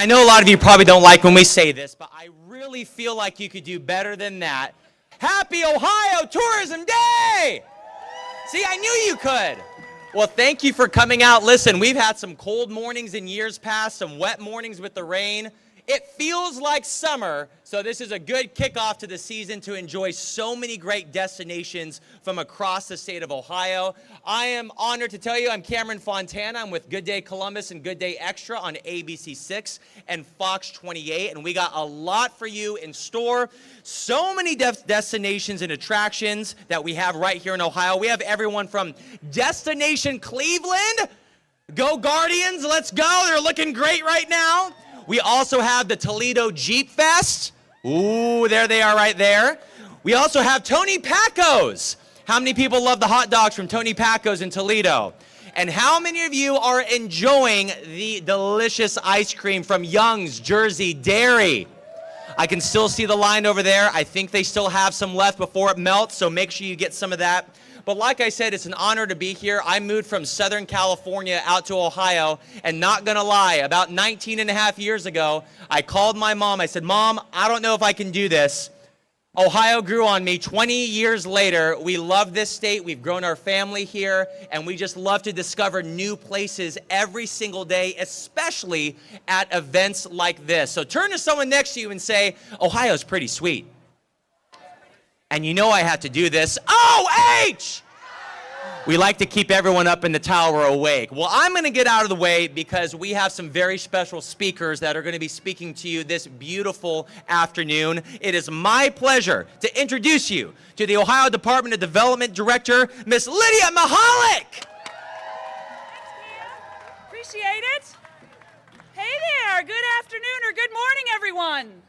I know a lot of you probably don't like when we say this, but I really feel like you could do better than that. Happy Ohio Tourism Day! See, I knew you could. Well, thank you for coming out. Listen, we've had some cold mornings in years past, some wet mornings with the rain. It feels like summer, so this is a good kickoff to the season to enjoy so many great destinations from across the state of Ohio. I am honored to tell you I'm Cameron Fontana. I'm with Good Day Columbus and Good Day Extra on ABC 6 and Fox 28, and we got a lot for you in store. So many destinations and attractions that we have right here in Ohio. We have everyone from Destination Cleveland. Go Guardians, let's go. They're looking great right now. We also have the Toledo Jeep Fest. Ooh, there they are right there. We also have Tony Pacco's. How many people love the hot dogs from Tony Pacco's in Toledo? And how many of you are enjoying the delicious ice cream from Young's Jersey Dairy? I can still see the line over there. I think they still have some left before it melts, so make sure you get some of that. But like I said, it's an honor to be here. I moved from Southern California out to Ohio, and not gonna lie, about 19 and a half years ago, I called my mom. I said, Mom, I don't know if I can do this. Ohio grew on me. 20 years later, we love this state. We've grown our family here, and we just love to discover new places every single day, especially at events like this. So turn to someone next to you and say, Ohio's pretty sweet. And you know I have to do this. O-H! We like to keep everyone up in the tower awake. Well, I'm going to get out of the way because we have some very special speakers that are going to be speaking to you this beautiful afternoon. It is my pleasure to introduce you to the Ohio Department of Development Director, Miss Lydia Mahalik. Appreciate it. Hey there. Good afternoon or good morning, everyone.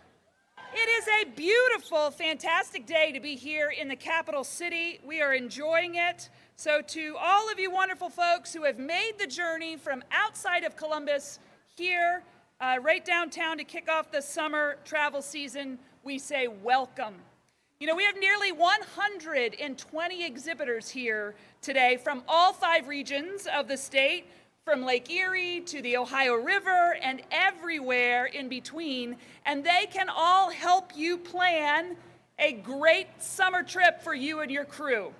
It is a beautiful, fantastic day to be here in the capital city. We are enjoying it. So to all of you wonderful folks who have made the journey from outside of Columbus here, right downtown to kick off the summer travel season, we say welcome. You know, we have nearly 120 exhibitors here today from all 5 regions of the state, from Lake Erie to the Ohio River and everywhere in between, and they can all help you plan a great summer trip for you and your crew.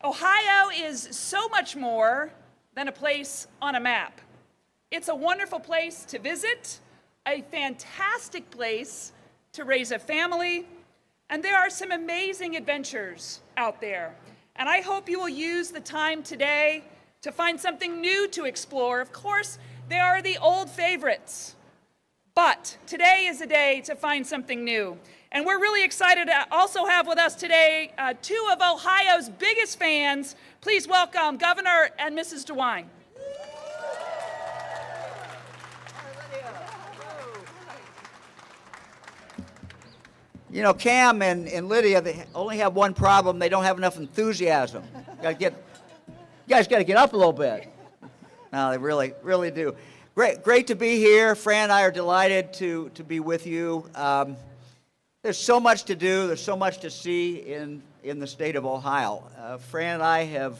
Ohio is so much more than a place on a map. It's a wonderful place to visit, a fantastic place to raise a family, and there are some amazing adventures out there. And I hope you will use the time today to find something new to explore. Of course, there are the old favorites, but today is a day to find something new. And we're really excited to also have with us today 2 of Ohio's biggest fans. Please welcome Governor and Mrs. DeWine. You know, Cam and Lydia, they only have one problem. They don't have enough enthusiasm. You guys got to get up a little bit. No, they really do. Great to be here. Fran and I are delighted to be with you. There's so much to do. There's so much to see in the state of Ohio. Fran and I have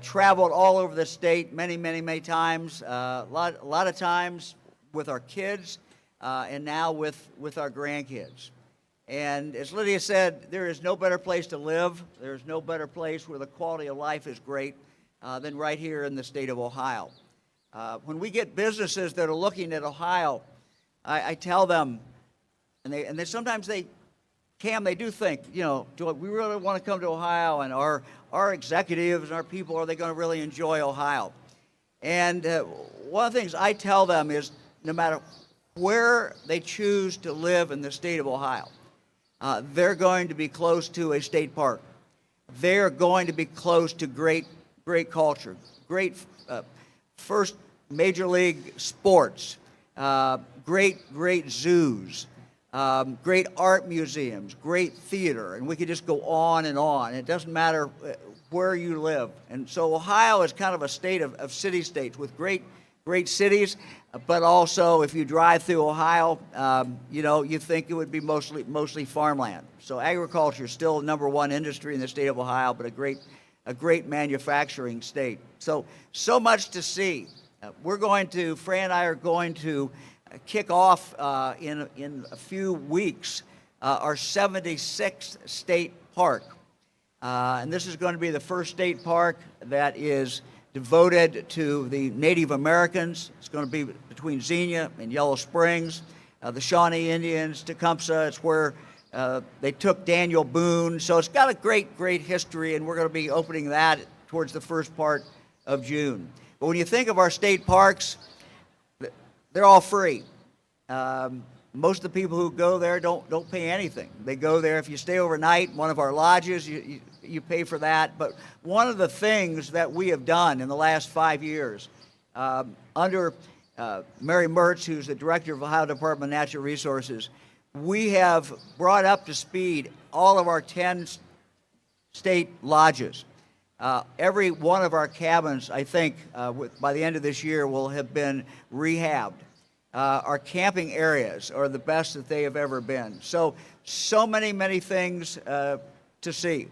traveled all over the state many times. A lot of times with our kids, and now with our grandkids. And as Lydia said, there is no better place to live. There's no better place where the quality of life is great than right here in the state of Ohio. When we get businesses that are looking at Ohio, I tell them, and they sometimes Cam, they do think, you know, do we really want to come to Ohio? And our executives and our people, are they going to really enjoy Ohio? And one of the things I tell them is, no matter where they choose to live in the state of Ohio, they're going to be close to a state park. They're going to be close to great culture, great first major league sports, great zoos, great art museums, great theater, and we could just go on and on. It doesn't matter where you live. And so Ohio is kind of a state of city-states with great cities, but also if you drive through Ohio, you know, you think it would be mostly farmland. So agriculture is still the #1 industry in the state of Ohio, but a great manufacturing state. So much to see. Fran and I are going to kick off in a few weeks our 76th state park. And this is going to be the first state park that is devoted to the Native Americans. It's going to be between Xenia and Yellow Springs. The Shawnee Indians, Tecumseh, it's where they took Daniel Boone. So it's got a great, great history, and we're going to be opening that towards the first part of June. But when you think of our state parks, they're all free. Most of the people who go there don't pay anything. They go there, if you stay overnight in one of our lodges, you pay for that. But one of the things that we have done in the last 5 years, under Mary Mertz, who's the director of Ohio Department of Natural Resources, we have brought up to speed all of our 10 state lodges. Every one of our cabins, I think, by the end of this year, will have been rehabbed. Our camping areas are the best that they have ever been. So many things to see.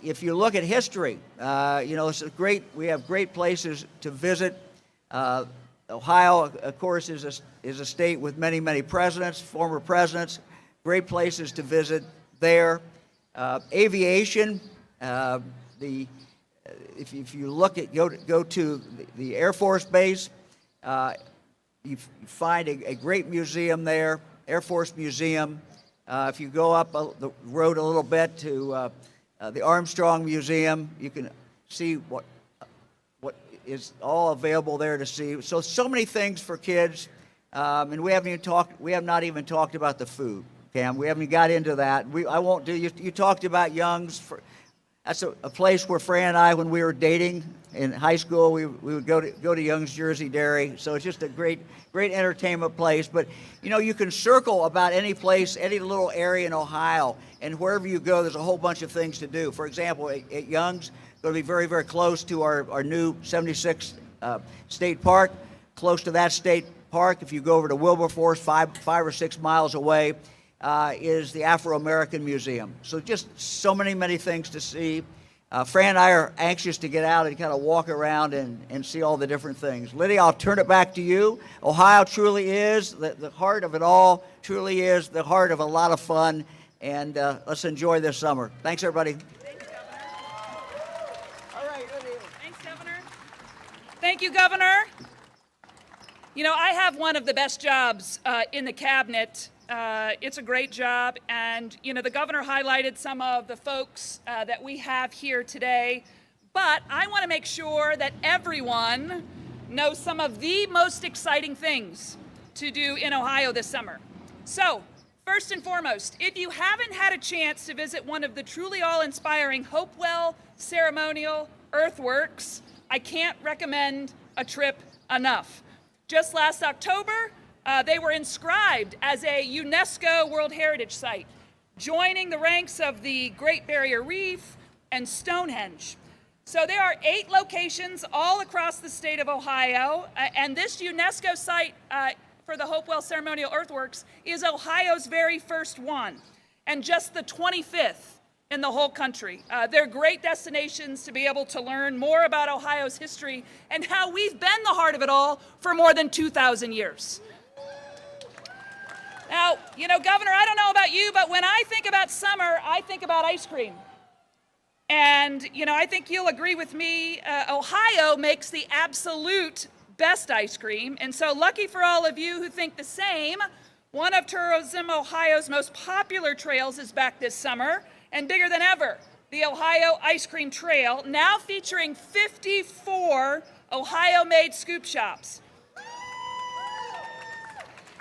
If you look at history, it's great. We have great places to visit. Ohio, of course, is a state with many presidents, former presidents. Great places to visit there. Aviation. If you look at go to the Air Force Base. You find a great museum there, Air Force Museum. If you go up the road a little bit to the Armstrong Museum, you can see what is all available there to see. So many things for kids, and we have not even talked about the food, Cam. We haven't got into that. I won't do. You talked about Young's. That's a place where Fran and I, when we were dating in high school, we would go to Young's Jersey Dairy. So it's just a great entertainment place. But you can circle about any place, any little area in Ohio, and wherever you go, there's a whole bunch of things to do. For example, at Young's, going to be very close to our new 76th state park. Close to that state park, if you go over to Wilberforce, 5 or 6 miles away, is the Afro-American Museum. So just so many things to see. Fran and I are anxious to get out and kind of walk around and see all the different things. Lydia, I'll turn it back to you. Ohio truly is the heart of it all, truly is the heart of a lot of fun, and let's enjoy this summer. Thanks, everybody. Thanks, Governor. All right, Lydia. Thanks, Governor. Thank you, Governor. I have one of the best jobs in the cabinet. It's a great job, and the governor highlighted some of the folks that we have here today, but I want to make sure that everyone knows some of the most exciting things to do in Ohio this summer. So, first and foremost, if you haven't had a chance to visit one of the truly awe-inspiring Hopewell Ceremonial Earthworks, I can't recommend a trip enough. Just last October, they were inscribed as a UNESCO World Heritage Site, joining the ranks of the Great Barrier Reef and Stonehenge. So there are 8 locations all across the state of Ohio, and this UNESCO site for the Hopewell Ceremonial Earthworks is Ohio's very first one, and just the 25th in the whole country. They're great destinations to be able to learn more about Ohio's history and how we've been the heart of it all for more than 2,000 years. Now, Governor, I don't know about you, but when I think about summer, I think about ice cream. And, I think you'll agree with me, Ohio makes the absolute best ice cream. And so lucky for all of you who think the same, one of Tourism Ohio's most popular trails is back this summer and bigger than ever, the Ohio Ice Cream Trail, now featuring 54 Ohio-made scoop shops.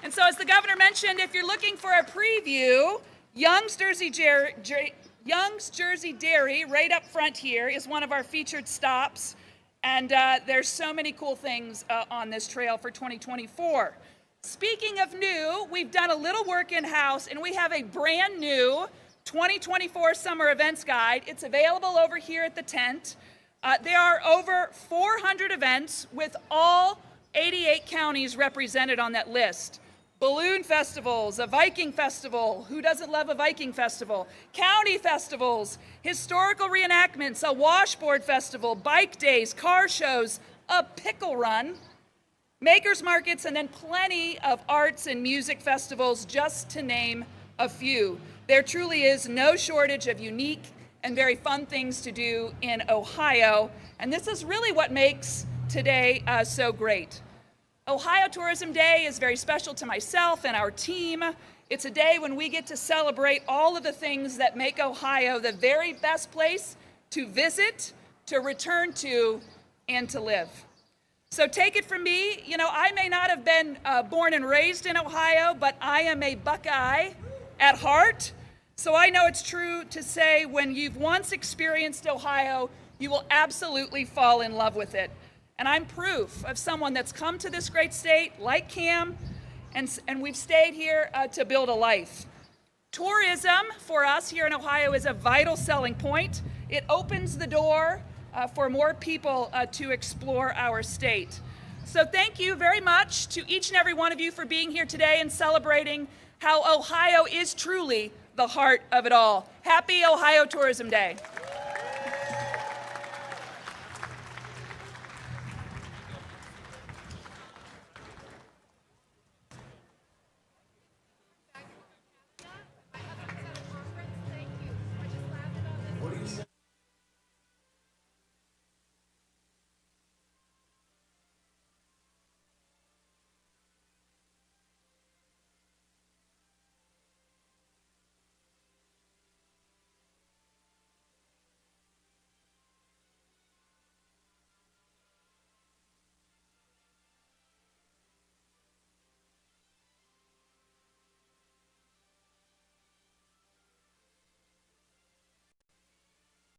And so as the governor mentioned, if you're looking for a preview, Young's Jersey Dairy, right up front here, is one of our featured stops. And there's so many cool things on this trail for 2024. Speaking of new, we've done a little work in-house, and we have a brand new 2024 Summer Events Guide. It's available over here at the tent. There are over 400 events with all 88 counties represented on that list. Balloon festivals, a Viking festival, who doesn't love a Viking festival? County festivals, historical reenactments, a washboard festival, bike days, car shows, a pickle run. makers markets, and then plenty of arts and music festivals, just to name a few. There truly is no shortage of unique and very fun things to do in Ohio, and this is really what makes today so great. Ohio Tourism Day is very special to myself and our team. It's a day when we get to celebrate all of the things that make Ohio the very best place to visit, to return to, and to live. So take it from me, I may not have been born and raised in Ohio, but I am a Buckeye at heart. So I know it's true to say when you've once experienced Ohio, you will absolutely fall in love with it. And I'm proof of someone that's come to this great state, like Cam, and we've stayed here to build a life. Tourism for us here in Ohio is a vital selling point. It opens the door for more people to explore our state. So thank you very much to each and every one of you for being here today and celebrating how Ohio is truly the heart of it all. Happy Ohio Tourism Day.